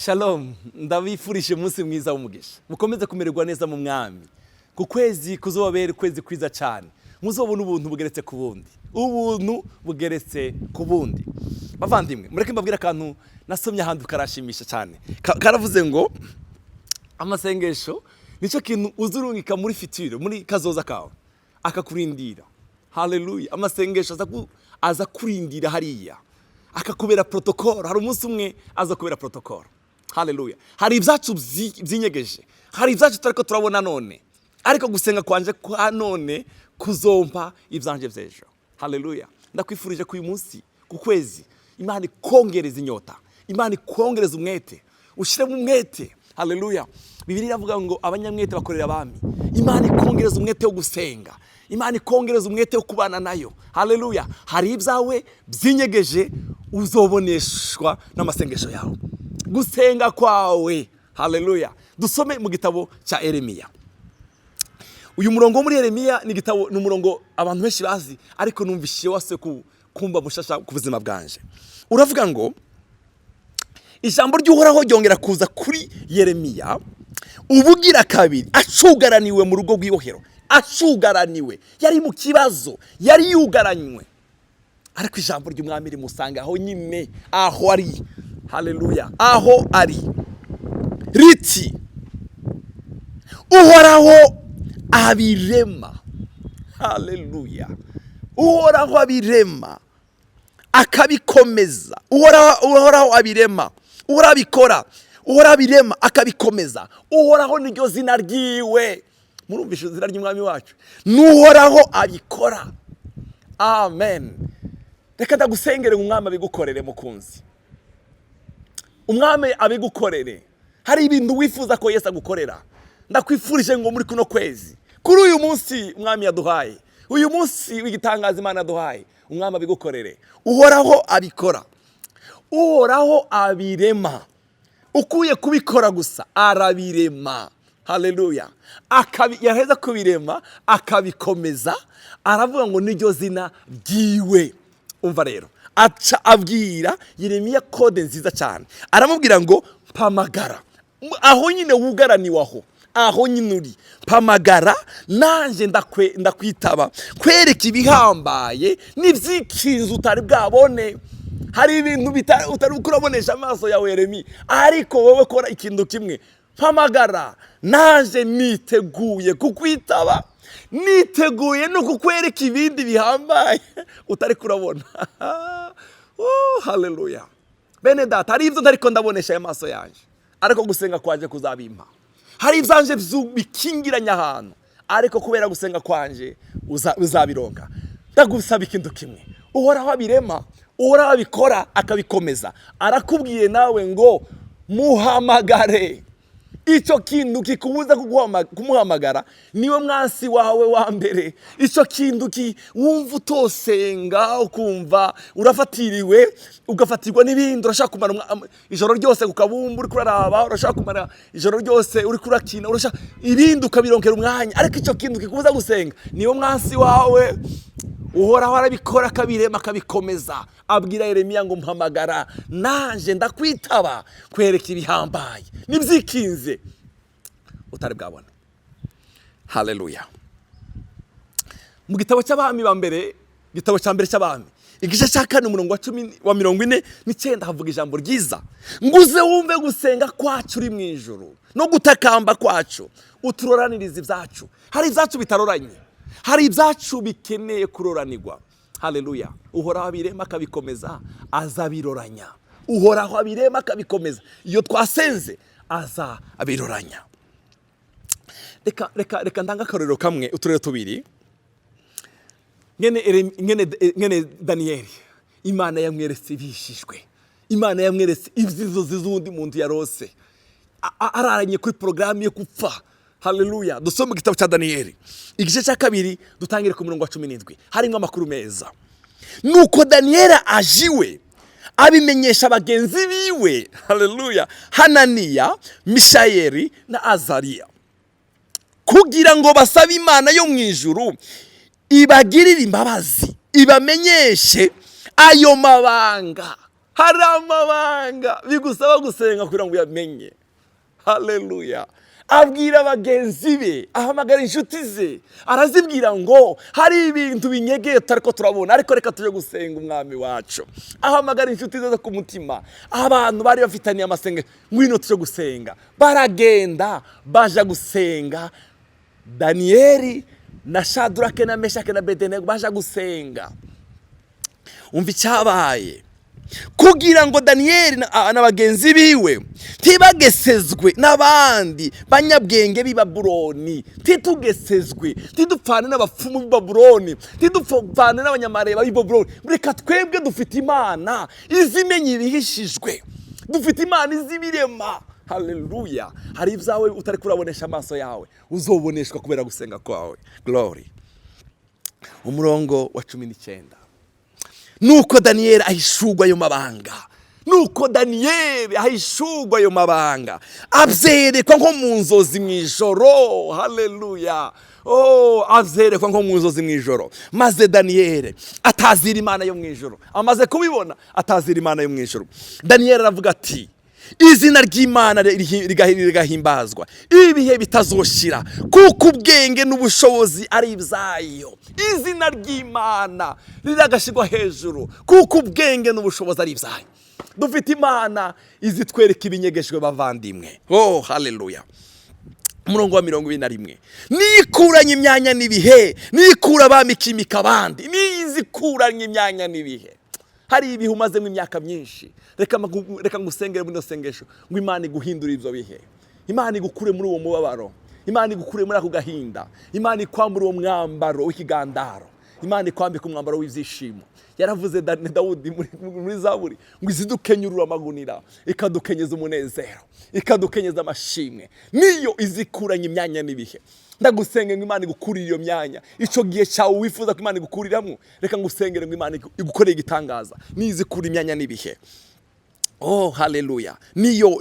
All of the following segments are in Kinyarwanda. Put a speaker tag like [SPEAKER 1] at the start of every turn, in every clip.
[SPEAKER 1] Shalom, ndabifurije umunsi mwiza w'umugisha. Mukomeze kumererwa neza mu mwami. Ku kwezi kuzobera kwezi kwiza cyane. Muzobona ubuntu bugeretse ku bundi. Ubuntu bugeretse ku bundi. Bavandimwe, mureke mbabwira akantu nasomye ahandi karashimisha cyane. Karavuze ngo amasengesho nico kintu uzurungika muri fitire, muri kazoza kawe. Akakurindira. Hallelujah. Amasengesho aza kurindira hariya. Akakubera protocol. Hari umunsi umwe aza kubera protocol. Hallelujah. Hari ibyacu byinyegeje. Hari ibyacu turiko turabona none. Ariko gusenga kwanje kwa none kuzompa ivyanje vyejo. Hallelujah. Ndakwifurije ku uyu munsi ku kwezi Imana ikongereza inyota. Imana ikongereza umwete. Ushire mu mwete. Hallelujah. Bibiliya iravuga ngo abanyamwete bakorera abami. Imana ikongereza umwete wo gusenga. Imana ikongereza umwete wo kubana nayo. Hallelujah. Hari ibyawe byinyegeje uzoboneshwa n'amasengesho yawe. Gusenga kwawe. Hallelujah. Dusome mu gitabo cya Yeremiya. Uyu murongo muri Yeremiya ni gitabo n'umurongo abantu benshi bazi ariko numvishiye wase kumba mushasha ku buzima bwanje. Uravuga ngo ijambo ry'Uhoraho ryongera kuza kuri Yeremiya ubugira kabiri acugaraniwe mu rugo rw'ibohero. Acugaraniwe yari mu kibazo yari yugaranywe ariko ijambo ry'umwami rimusanga aho nyine aho ari. Hallelujah. Aho ari riti Uhoraho abirema. Hallelujah. Uhoraho abirema akabikomeza. Uhoraho abirema. Uhoraho abikora. Uhoraho abirema akabikomeza. Uhoraho niryo zina ryiwe. Murumvishe izina ry'umwami wacu. N'Uhoraho abikora. Amen. Reka ndagusengere umwami abigukorere mukunzi. Umwami abigukorere. Hari ibintu wifuza ko Yesu agukorera. Ndakwifurije ngo muri kuno kwezi. Kuri uyu munsi umwami yaduhaye. Uyu munsi w'igitangaza Imana yaduhaye. Umwami abigukorere. Uhoraho abikora. Uhoraho abirema. Ukuye kubikora gusa arabirema. Hallelujah. Yaheza kubirema akabikomeza aravuga ngo niryo zina ryiwe. Umva rero aca abwira Yeremiya kode nziza cyane. Aramubwira ngo pamagara. Aho nyine wugaraniwaho. Aho nyine uri pamagara nanje ndakwitaba kwereka ibihambaye n'ivyikinzu utari bwabone. Hari ibintu utari kurabonesha amaso yawe Yeremiya ariko wowe kora ikintu kimwe. Pamagara nanje niteguye kukwitaba. Niteguye no kukwereka ibindi bihambaye utari kurabona. Hallelujah. Bene data hari ivyo ntariko ndabonesha amaso yanje ariko gusenga kwanje kuzabimpa. Hari ivyanje bikingiranya ahantu ariko kubera gusenga kwanje uzabironka. Ndagusaba ikintu kimwe. Uhoraho abirema. Uhoraho abikora akabikomeza. Arakubwiye nawe ngo muhamagare. Ico kintu kikubuza kumuhamagara niwe mwansi wawe wa mbere. Ico kintu wumva utosenga ukumva urafatiriwe ugafatirwa n'ibindi. Urashaka kumara ijoro ryose kukabumba uri kuraraba. Urashaka kumara ijoro ryose uri kurakina. Urashaka ibindi ukabironkera umwanya ariko ico kintu kikubuza gusenga niwe mwansi wawe. Uhoraho arabikora akabirema akabikomeza. Abwira Yeremiya ngo mpamagara nanje ndakwitaba kwereka ibihambaye n'ivyikinze utari bwabona. Hallelujah. Mu gitabo cy'abami ba mbere, gitabo cya mbere cy'abami igice cya 4 umurongo wa 49 havuga ijambo ryiza nguze wumve gusenga kwacu uri mu ijuru no gutakamba kwacu uturoraniriza ibyacu. Hari ibyacu bitaroranye. Hari ibyacu bikeneye kuroranirwa. Hallelujah. Uhoraho abirema akabikomeza azabiroranya. Uhoraho abirema akabikomeza. Iyo twasenze aza abiroranya. Reka ndanga akarorero kamwe uturere tubiri. Ngene Daniel. Imana yamweretse Bihishwe. Imana yamweretse ivyizo zizundi muntu yarose. Araranye kuri programme yo gupfa. Hallelujah. Dusome igitabo cya Daniel. Igice cya 2 dutangire ku murongo wa 17. Harimo amakuru meza. Nuko Daniel ajiwe abimenyesha bagenzi biwe. Hallelujah. Hananiya, Mishayeli na Azariya. Kugira ngo basabe Imana yo mu ijuru ibagirire imbabazi, ibamenyeshe ayo mabanga. hari amabanga bigusaba gusenga kugira ngo uyamenye. Haleluya. Abwira abagenzi be, ahamagara inshuti ze, arazibwira ngo hari ibintu binyegeye ariko turabona, ariko reka tujye gusenga umwami wacu. Ahamagara inshuti ze ku mutima, abantu bari bafitaniye amasenge, ngwino tujye gusenga. Baragenda baja gusenga. Daniyeli na Shadrake na Meshake na Abedenego baja gusenga. Umva icyabaye, kugira ngo Daniyeli n'abagenzi biwe ntibagesezwe n'abandi banyabwenge b'i Babuloni, ntitugesezwe, ntidupfane n'abapfumu b'i Babuloni, ntidupfane n'abanyamareba b'i Babuloni. Reka twebwe dufite Imana izimenye ibihishijwe, dufite Imana izibirema. Haleluya. Hari ibyawe utari kurabonesha amaso yawe, uzoboneshwa kubera gusenga kwawe. Glory. Umurongo wa 19. Nuko Daniyeli ahishurwa ayo mabanga. Nuko Daniyeli ahishurwa ayo mabanga, abyerekwa nko mu nzozi mu ijoro. Haleluya. Abyerekwa nko mu nzozi mu ijoro. Maze Daniyeli atazira Imana yo mu ijoro. Amaze kubibona atazira Imana yo mu ijoro. Daniyeli aravuga ati, izina ry'Imana rigahimbazwa ibihe bitazoshira, kuko ubwenge n'ubushobozi ari ibyayo. Izina ry'Imana riragashirwa hejuru, kuko ubwenge n'ubushobozi ari ibyayo. Dufite Imana izitwereka ibinyegeshwe bavandimwe. Haleluya. Umurongo wa 21. Nikuranye imyanya n'ibihe, nikura abamikimika abandi, nizikuranye imyanya n'ibihe. Hari ibihe umazemo imyaka myinshi, reka ngusengere muri sengesho ngo Imana iguhindure ibyo bihe. Imana igukure muri uwo mubabaro, Imana igukure muri ako gahinda, Imana ikwambura uwo mwambaro w'ikigandaro, Imana ikwambika umwambaro w'ibyishimo. Yaravuze Dawudi muri Zaburi ngo izidukenyurura amagunira, ikadukenyeza umunezero, ikadukenyeza amashimwe. Niyo izikuranye imyanya n'ibihe. Ndagusengera ngo Imana igukurire iyo myanya. Ico gihe cyawe wifuza ko Imana igukuriramwo, reka ngusengere ngo Imana igukoreye igitangaza. Nizikura imyanya n'ibihe. Haleluya. Niyo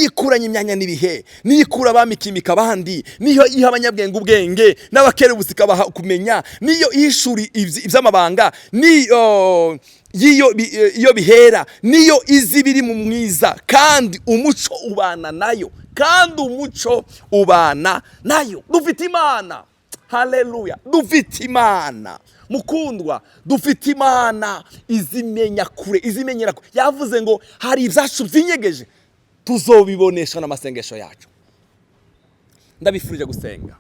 [SPEAKER 1] ikuranye imyanya n'ibihe, niyikura abamikimika abandi, niyo iha abanyabwenge ubwenge n'abakerebusi ikabaha kumenya, niyo ihishuri iby'amabanga, niyo iyo bihera, niyo izi biri mu mwiza, kandi umuco ubana nayo, Dufite Imana. Haleluya. Dufite Imana mukundwa, dufite Imana izimenya kure, izimenyera kure. Yavuze ngo hari ibyacu byinyegeje tuzobibonesha n'amasengesho yacu. Ndabifurije gusenga.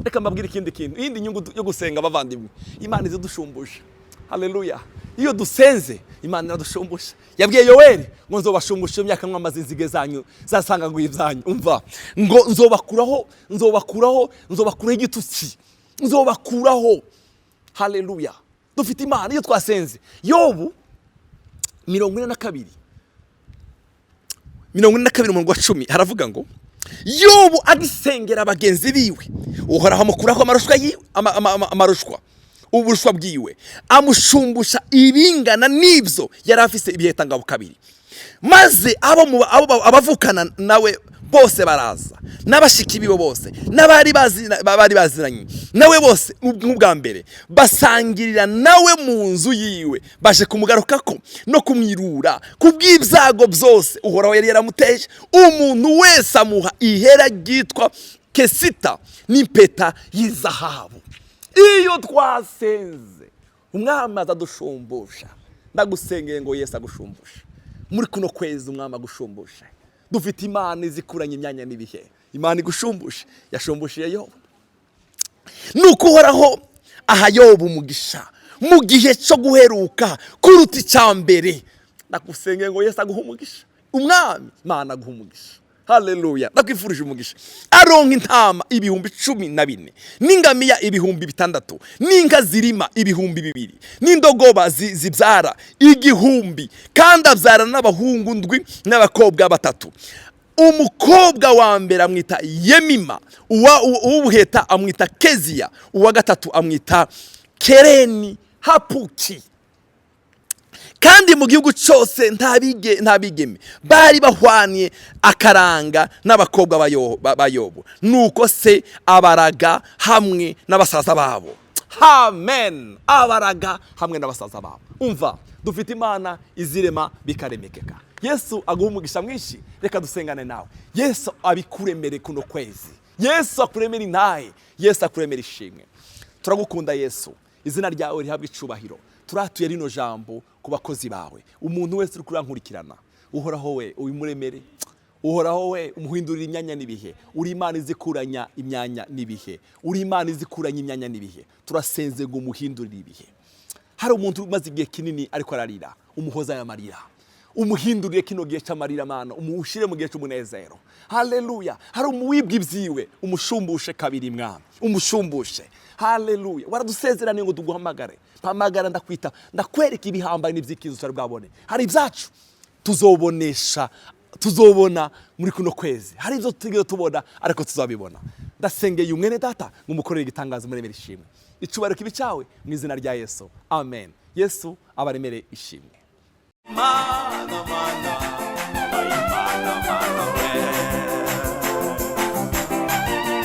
[SPEAKER 1] Reka mbabwire ikindi kintu, iyindi nyungu yo gusenga bavandimwe, Imana izidushumbusha. Haleluya. Iyo dusenze Imana iradushumbusha. Yabwiye Yoweri ngo nzobashumbusha imyaka mwamaze inzige zanyu zasanga ngo ibyanyu. Umva ngo nzobakuraho igitutsi, nzobakuraho. Haleluya. Dufite Imana iyo twasenze. Yobu 42 umurongo wa 10 haravuga ngo Yobu agisengera abagenzi biwe, uhoraho amukuraho amarushwa uburushwa bwiwe, amushumbusha ibingana n'ibyo yari afise ibihetangabo kabiri. Maze abavukana nawe bose baraza, n'abashiki bibo bose, n'abari baziranye nawe bose nk'ubwa mbere, basangirira nawe mu nzu yiwe, baje kumugarukako no kumwirura kubw'ibyago byose uhoraho yari yaramuteje. Umuntu wese amuha ihera ryitwa kesita n'impeta y'izahabu. Iyo twasenze umwami azadushumbusha. Ndagusengeye ngo Yesu agushumbushe muri kuno kwezi, umwami agushumbushe. Dufite Imana izikuranye imyanya n'ibihe, Imana igushumbushe. Yashumbushiye Yobu. Nuko uhoraho aha Yobu umugisha mu gihe cyo guheruka kuruta icyambere. Ndagusengeye ngo Yesu aguhe umugisha, umwami Imana aguhe umugisha. Haleluya. Ndakwifurije umugisha. Aronka intama 14,000, n'ingamiya 6,000, n'inka zirima 2,000, n'indogoba zibyara 1,000, kandi abyara n'abahungu 7 n'abakobwa 3. Umukobwa wa mbere amwita Yemima, uwubuheta amwita Keziya, uwa gatatu amwita Kereni Hapuki. Kandi mu gihugu cyose nta bigeme bari bahwaniye akaranga n'abakobwa ba Yobu. Nuko se abaraga hamwe n'abasaza babo. amen. Abaraga hamwe n'abasaza babo. Umva, dufite Imana izirema bikaremekeka. Yesu aguha umugisha mwinshi. Reka dusengane nawe. Yesu abikuremere kuno kwezi. Yesu akuremere intahe. Yesu akuremere ishimwe. Turagukunda Yesu. Izina ryawe rihabwe icubahiro. Turatuye rino jambo ku bakozi bawe. Umuntu wese uri kurankurikirana, uhoraho we ubimuremere. Uhoraho we umuhindurira imyanya n'ibihe. Uri Imana izikuranya imyanya n'ibihe. Uri Imana izikuranya imyanya n'ibihe. Turasenze ngo umuhindurire ibihe. Hari umuntu umaze igihe kinini ariko ararira, umuhoza y'amarira. Umuhindurire kino gihe cy'amarira Mana, umushire mu gihe cy'umunezero. Haleluya. Hari umuwibwa ibyiwe, umushumbushe kabiri Mwami. Umushumbushe. Haleluya. Waradusezeraniye ngo tuguhamagare. Mpamagara ndakwita, ndakwereka ibihambaye n'ivyikizo cyari bwabone. Hari ibyacu tuzobona muri kuno kwezi. Hari ibyo tugiye tubona ariko tuzabibona. Ndasengeye umwene data ngumukorera igitangazo muremere ishimwe. Icubahiro kibi cyawe mu izina rya Yesu. Amen. Yesu abaremere ishimwe.